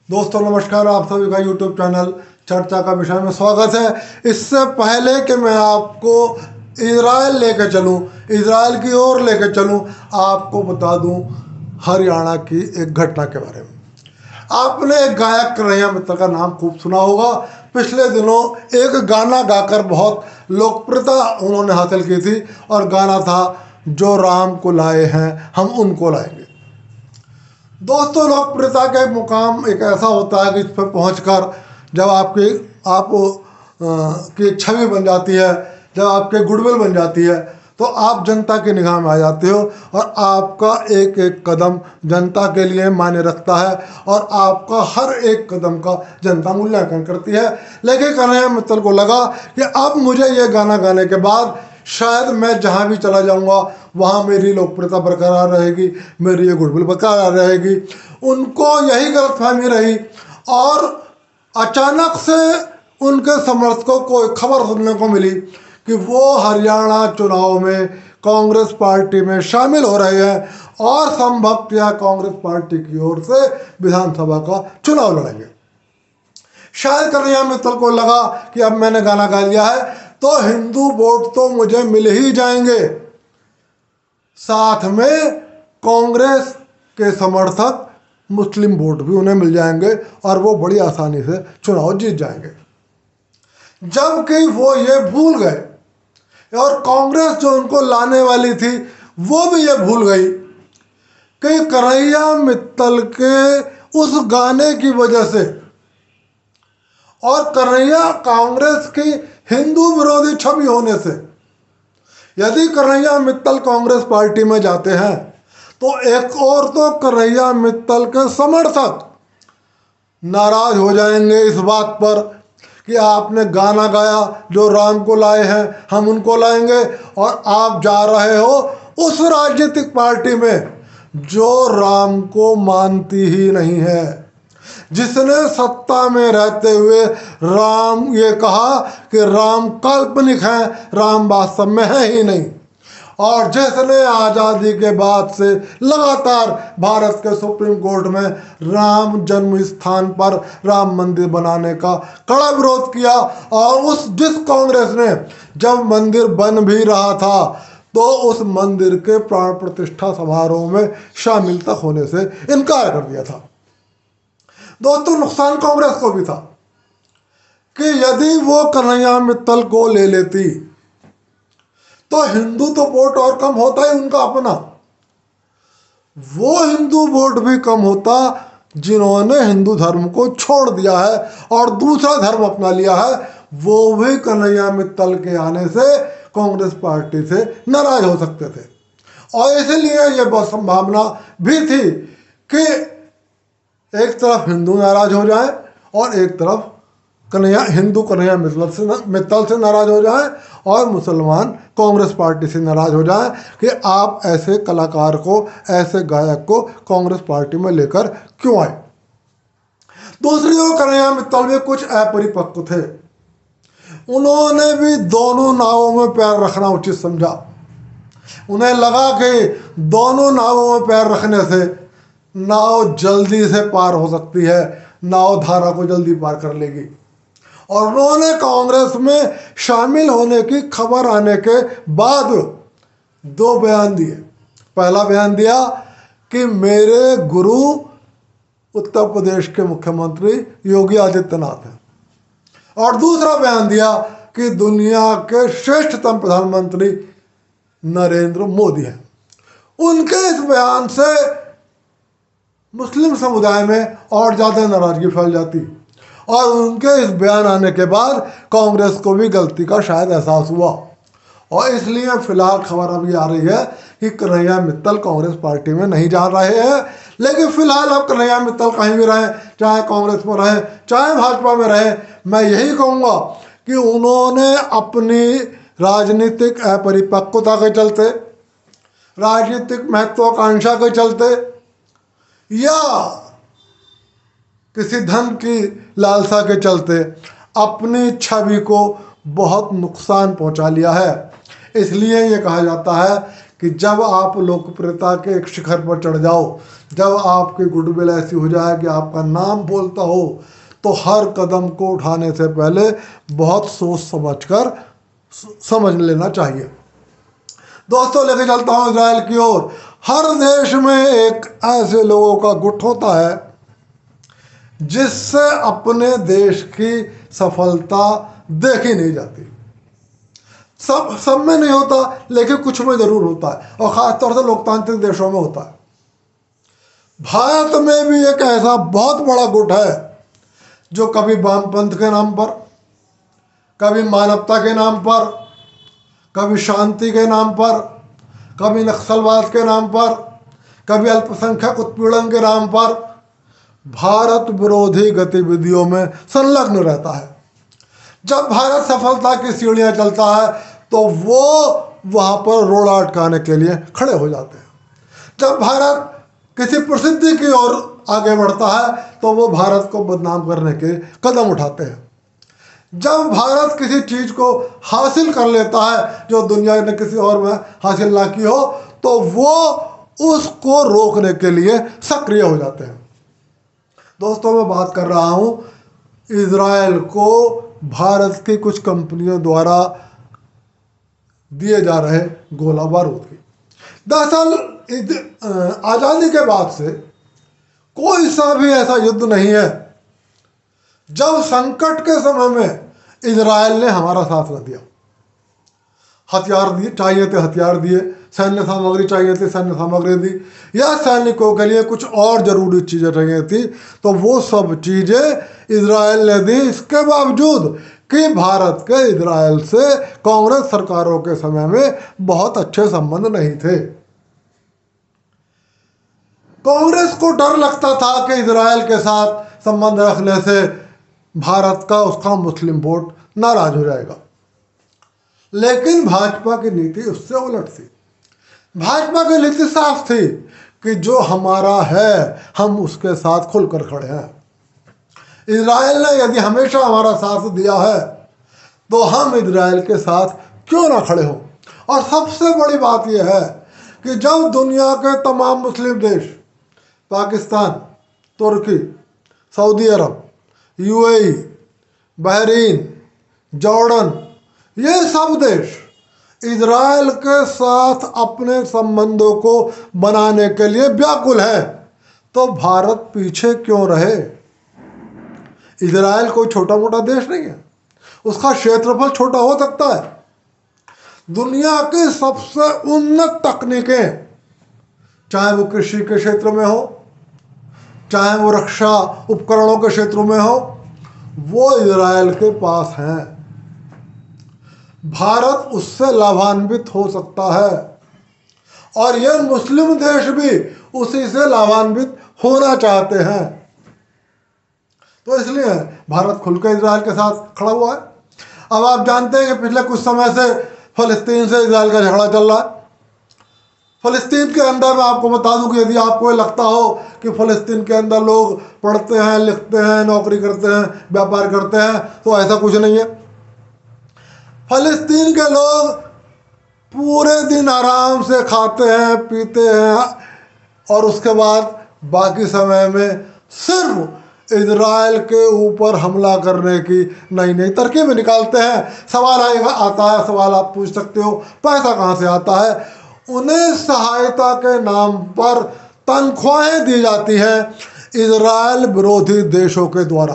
दोस्तों नमस्कार, आप सभी का यूट्यूब चैनल चर्चा का विषय में स्वागत है। इससे पहले कि मैं आपको इजराइल लेके चलूं, इजराइल की ओर लेके चलूं, आपको बता दूं हरियाणा की एक घटना के बारे में। आपने एक गायक कन्हैया मित्तल का नाम खूब सुना होगा। पिछले दिनों एक गाना गाकर बहुत लोकप्रियता उन्होंने हासिल की थी और गाना था जो राम को लाए हैं हम उनको लाएंगे। दोस्तों, लोकप्रियता के मुकाम एक ऐसा होता है कि इस पर पहुंचकर जब आप की छवि बन जाती है, जब आपके गुडविल बन जाती है, तो आप जनता की निगाह में आ जाते हो और आपका एक एक कदम जनता के लिए मायने रखता है और आपका हर एक कदम का जनता मूल्यांकन करती है। लेकिन कन्हैया मित्तल को लगा कि अब मुझे ये गाना गाने के बाद शायद मैं जहाँ भी चला जाऊँगा वहाँ मेरी लोकप्रियता बरकरार रहेगी, मेरी ये गुडविल बरकरार रहेगी। उनको यही गलतफहमी रही और अचानक से उनके समर्थकों को एक खबर सुनने को मिली कि वो हरियाणा चुनाव में कांग्रेस पार्टी में शामिल हो रहे हैं और संभवतः कांग्रेस पार्टी की ओर से विधानसभा का चुनाव लड़ेंगे। शायद कन्हैया मित्तल को लगा कि अब मैंने गाना गा लिया है तो हिंदू वोट तो मुझे मिल ही जाएंगे, साथ में कांग्रेस के समर्थक मुस्लिम वोट भी उन्हें मिल जाएंगे और वो बड़ी आसानी से चुनाव जीत जाएंगे। जबकि वो ये भूल गए और कांग्रेस जो उनको लाने वाली थी वो भी ये भूल गई कि कन्हैया मित्तल के उस गाने की वजह से और कन्हैया कांग्रेस की हिंदू विरोधी छवि होने से यदि कन्हैया मित्तल कांग्रेस पार्टी में जाते हैं तो एक और तो कन्हैया मित्तल के समर्थक नाराज हो जाएंगे इस बात पर कि आपने गाना गाया जो राम को लाए हैं हम उनको लाएंगे और आप जा रहे हो उस राजनीतिक पार्टी में जो राम को मानती ही नहीं है, जिसने सत्ता में रहते हुए राम ये कहा कि राम काल्पनिक है, राम वास्तव में है ही नहीं, और जिसने आज़ादी के बाद से लगातार भारत के सुप्रीम कोर्ट में राम जन्म स्थान पर राम मंदिर बनाने का कड़ा विरोध किया और जिस कांग्रेस ने जब मंदिर बन भी रहा था तो उस मंदिर के प्राण प्रतिष्ठा समारोह में शामिल तक होने से इनकार कर दिया था। दोस्तों, नुकसान कांग्रेस को भी था कि यदि वो कन्हैया मित्तल को ले लेती तो हिंदू तो वोट और कम होता ही उनका अपना, वो हिंदू वोट भी कम होता जिन्होंने हिंदू धर्म को छोड़ दिया है और दूसरा धर्म अपना लिया है, वो भी कन्हैया मित्तल के आने से कांग्रेस पार्टी से नाराज हो सकते थे। और इसलिए ये बहुत संभावना भी थी कि एक तरफ हिंदू नाराज हो जाए और एक तरफ कन्हैया मित्तल से नाराज हो जाए और मुसलमान कांग्रेस पार्टी से नाराज हो जाए कि आप ऐसे कलाकार को, ऐसे गायक को कांग्रेस पार्टी में लेकर क्यों आए। दूसरी ओर कन्हैया मित्तल भी कुछ अपरिपक्व थे। उन्होंने भी दोनों नावों में पैर रखना उचित समझा। उन्हें लगा कि दोनों नावों में पैर रखने से नाव जल्दी से पार हो सकती है, नाव धारा को जल्दी पार कर लेगी, और उन्होंने कांग्रेस में शामिल होने की खबर आने के बाद दो बयान दिए। पहला बयान दिया कि मेरे गुरु उत्तर प्रदेश के मुख्यमंत्री योगी आदित्यनाथ हैं, और दूसरा बयान दिया कि दुनिया के श्रेष्ठतम प्रधानमंत्री नरेंद्र मोदी हैं। उनके इस बयान से मुस्लिम समुदाय में और ज़्यादा नाराजगी फैल जाती और उनके इस बयान आने के बाद कांग्रेस को भी गलती का शायद एहसास हुआ, और इसलिए फिलहाल खबर अभी आ रही है कि कन्हैया मित्तल कांग्रेस पार्टी में नहीं जा रहे हैं। लेकिन फिलहाल अब कन्हैया मित्तल कहीं भी रहें, चाहे कांग्रेस में रहें चाहे भाजपा में रहें, मैं यही कहूँगा कि उन्होंने अपनी राजनीतिक अपरिपक्वता के चलते, राजनीतिक महत्वाकांक्षा के चलते या किसी धन की लालसा के चलते अपनी छवि को बहुत नुकसान पहुंचा लिया है। इसलिए ये कहा जाता है कि जब आप लोकप्रियता के एक शिखर पर चढ़ जाओ, जब आपकी गुडविल ऐसी हो जाए कि आपका नाम बोलता हो, तो हर कदम को उठाने से पहले बहुत सोच समझकर समझ लेना चाहिए। दोस्तों, लेके चलता हूँ इजराइल की ओर। हर देश में एक ऐसे लोगों का गुट होता है जिससे अपने देश की सफलता देखी नहीं जाती। सब में नहीं होता, लेकिन कुछ में जरूर होता है, और ख़ासतौर से लोकतांत्रिक देशों में होता है। भारत में भी एक ऐसा बहुत बड़ा गुट है जो कभी वामपंथ के नाम पर, कभी मानवता के नाम पर, कभी शांति के नाम पर, कभी नक्सलवाद के नाम पर, कभी अल्पसंख्यक उत्पीड़न के नाम पर भारत विरोधी गतिविधियों में संलग्न रहता है। जब भारत सफलता की सीढ़ियां चलता है तो वो वहाँ पर रोड़ा अटकाने के लिए खड़े हो जाते हैं। जब भारत किसी प्रसिद्धि की ओर आगे बढ़ता है तो वो भारत को बदनाम करने के कदम उठाते हैं। जब भारत किसी चीज़ को हासिल कर लेता है जो दुनिया ने किसी और में हासिल ना की हो, तो वो उसको रोकने के लिए सक्रिय हो जाते हैं। दोस्तों, मैं बात कर रहा हूँ इजराइल को भारत की कुछ कंपनियों द्वारा दिए जा रहे गोला बारूद की। दरअसल आज़ादी के बाद से कोई सा भी ऐसा युद्ध नहीं है जब संकट के समय में इजराइल ने हमारा साथ न दिया। हथियार दिए चाहिए थे, हथियार दिए, सैन्य सामग्री चाहिए थी, सैन्य सामग्री दी, या सैनिकों के लिए कुछ और ज़रूरी चीज़ें चाहिए थी, तो वो सब चीज़ें इजराइल ने दी। इसके बावजूद कि भारत के इजराइल से कांग्रेस सरकारों के समय में बहुत अच्छे संबंध नहीं थे। कांग्रेस को डर लगता था कि इजराइल के साथ संबंध रखने से भारत का उसका मुस्लिम वोट नाराज हो जाएगा। लेकिन भाजपा की नीति उससे उलट थी। भाजपा की नीति साफ थी कि जो हमारा है हम उसके साथ खुलकर खड़े हैं। इजराइल ने यदि हमेशा हमारा साथ दिया है तो हम इजराइल के साथ क्यों ना खड़े हों। और सबसे बड़ी बात यह है कि जब दुनिया के तमाम मुस्लिम देश, पाकिस्तान, तुर्की, सऊदी अरब, यूएई, बहरीन, जॉर्डन, ये सब देश इजराइल के साथ अपने संबंधों को बनाने के लिए व्याकुल है, तो भारत पीछे क्यों रहे। इजराइल कोई छोटा मोटा देश नहीं है, उसका क्षेत्रफल छोटा हो सकता है। दुनिया की सबसे उन्नत तकनीकें, चाहे वो कृषि के क्षेत्र में हो, चाहे वो रक्षा उपकरणों के क्षेत्रों में हो, वो इजराइल के पास हैं। भारत उससे लाभान्वित हो सकता है और ये मुस्लिम देश भी उसी से लाभान्वित होना चाहते हैं। तो इसलिए भारत खुलकर इजराइल के साथ खड़ा हुआ है। अब आप जानते हैं कि पिछले कुछ समय से फ़लस्तीन से इजराइल का झगड़ा चल रहा है। फ़लस्तीन के अंदर मैं आपको बता दूं कि यदि आपको लगता हो कि फ़लस्तीन के अंदर लोग पढ़ते हैं, लिखते हैं, नौकरी करते हैं, व्यापार करते हैं, तो ऐसा कुछ नहीं है। फ़लस्तीन के लोग पूरे दिन आराम से खाते हैं, पीते हैं और उसके बाद बाकी समय में सिर्फ इजराइल के ऊपर हमला करने की नई नई तरकीबें निकालते हैं। सवाल आता है, सवाल आप पूछ सकते हो, पैसा कहाँ से आता है। उन्हें सहायता के नाम पर तनख्वाहें दी जाती हैं इजराइल विरोधी देशों के द्वारा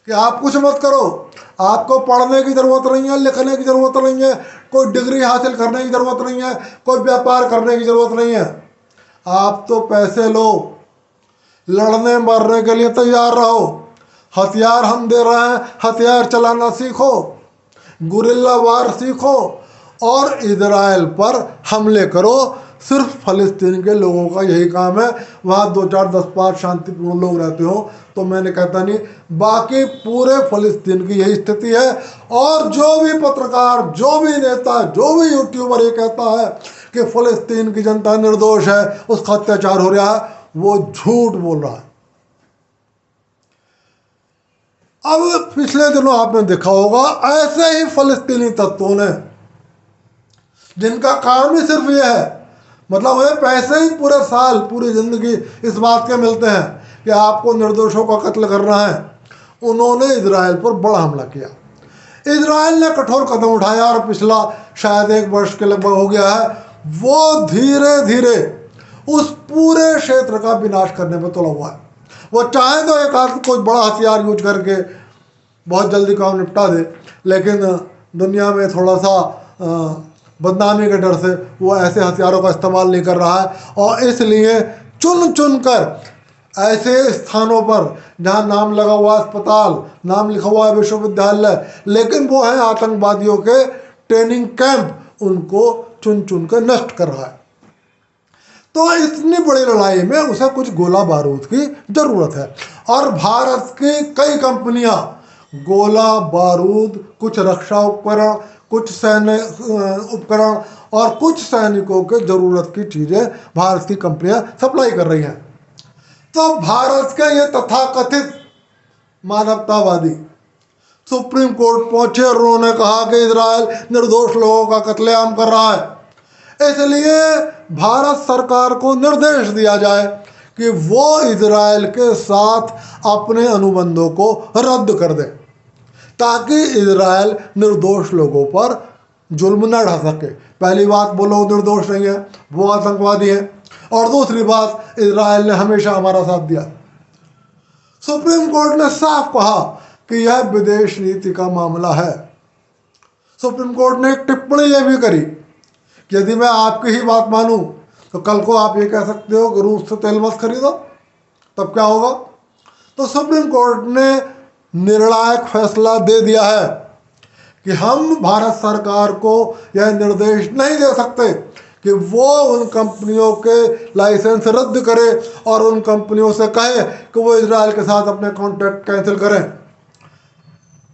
कि आप कुछ मत करो, आपको पढ़ने की ज़रूरत नहीं है, लिखने की ज़रूरत नहीं है, कोई डिग्री हासिल करने की ज़रूरत नहीं है, कोई व्यापार करने की ज़रूरत नहीं है। आप तो पैसे लो, लड़ने मरने के लिए तैयार रहो, हथियार हम दे रहे हैं, हथियार चलाना सीखो, गुरिल्ला वार सीखो और इजराइल पर हमले करो। सिर्फ फ़लस्तीन के लोगों का यही काम है। वहाँ 2 4 10 5 शांतिपूर्ण लोग रहते हो तो मैंने कहता नहीं, बाकी पूरे फ़लस्तीन की यही स्थिति है। और जो भी पत्रकार, जो भी नेता, जो भी यूट्यूबर ये कहता है कि फ़लस्तीन की जनता निर्दोष है, उसका अत्याचार हो रहा है, वो झूठ बोल रहा है। अब पिछले दिनों आपने देखा होगा ऐसे ही फ़लस्तीनी तत्वों ने जिनका काम ही सिर्फ ये है, मतलब उन्हें पैसे ही पूरे साल पूरी ज़िंदगी इस बात के मिलते हैं कि आपको निर्दोषों का कत्ल करना है, उन्होंने इजराइल पर बड़ा हमला किया। इजराइल ने कठोर कदम उठाया और पिछला शायद 1 वर्ष के लगभग हो गया है, वो धीरे धीरे उस पूरे क्षेत्र का विनाश करने पर तुला हुआ है। वो चाहे तो एक आध कोई बड़ा हथियार यूज करके बहुत जल्दी काम निपटा दे, लेकिन दुनिया में थोड़ा सा बदनामी के डर से वो ऐसे हथियारों का इस्तेमाल नहीं कर रहा है, और इसलिए चुन चुन कर ऐसे स्थानों पर जहाँ नाम लगा हुआ अस्पताल, नाम लिखा हुआ है विश्वविद्यालय, लेकिन वो है आतंकवादियों के ट्रेनिंग कैंप, उनको चुन चुन कर नष्ट कर रहा है। तो इतनी बड़ी लड़ाई में उसे कुछ गोला बारूद की ज़रूरत है, और भारत की कई कंपनियां गोला बारूद, कुछ रक्षा उपकरण, कुछ सैन्य उपकरण और कुछ सैनिकों के ज़रूरत की चीज़ें भारत की कंपनियां सप्लाई कर रही हैं। तो भारत के ये तथाकथित मानवतावादी सुप्रीम कोर्ट पहुंचे और उन्होंने कहा कि इजराइल निर्दोष लोगों का कत्लेआम कर रहा है, इसलिए भारत सरकार को निर्देश दिया जाए कि वो इजराइल के साथ अपने अनुबंधों को रद्द कर दे, ताकि इजराइल निर्दोष लोगों पर जुल्म न ढा सके। पहली बात, वो लोग निर्दोष नहीं है, वो आतंकवादी हैं, और दूसरी बात, इजराइल ने हमेशा हमारा साथ दिया। सुप्रीम कोर्ट ने साफ कहा कि यह विदेश नीति का मामला है। सुप्रीम कोर्ट ने एक टिप्पणी यह भी करी कि यदि मैं आपकी ही बात मानूं तो कल को आप ये कह सकते हो कि रूस से तेल मत खरीदो, तब क्या होगा। तो सुप्रीम कोर्ट ने निर्णायक फैसला दे दिया है कि हम भारत सरकार को यह निर्देश नहीं दे सकते कि वो उन कंपनियों के लाइसेंस रद्द करे और उन कंपनियों से कहे कि वो इजराइल के साथ अपने कॉन्ट्रैक्ट कैंसिल करें।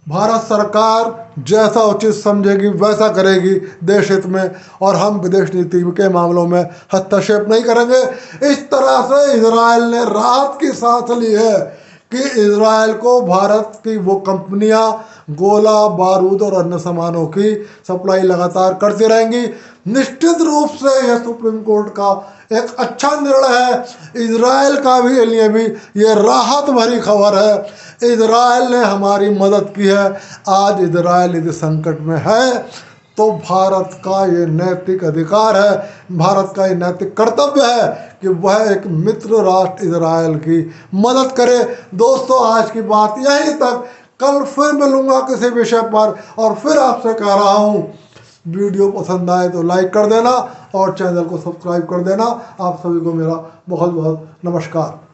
भारत सरकार जैसा उचित समझेगी वैसा करेगी देश हित में, और हम विदेश नीति के मामलों में हस्तक्षेप नहीं करेंगे। इस तरह से इजराइल ने राहत की सांस ली है कि इजराइल को भारत की वो कंपनियां गोला बारूद और अन्य सामानों की सप्लाई लगातार करती रहेंगी। निश्चित रूप से यह सुप्रीम कोर्ट का एक अच्छा निर्णय है। इजराइल का भी लिए भी ये राहत भरी खबर है। इजराइल ने हमारी मदद की है। आज इजराइल यदि संकट में है तो भारत का ये नैतिक अधिकार है, भारत का ये नैतिक कर्तव्य है कि वह एक मित्र राष्ट्र इजराइल की मदद करे। दोस्तों, आज की बात यहीं तक। कल फिर मिलूंगा किसी विषय पर, और फिर आपसे कह रहा हूँ, वीडियो पसंद आए तो लाइक कर देना और चैनल को सब्सक्राइब कर देना। आप सभी को मेरा बहुत बहुत नमस्कार।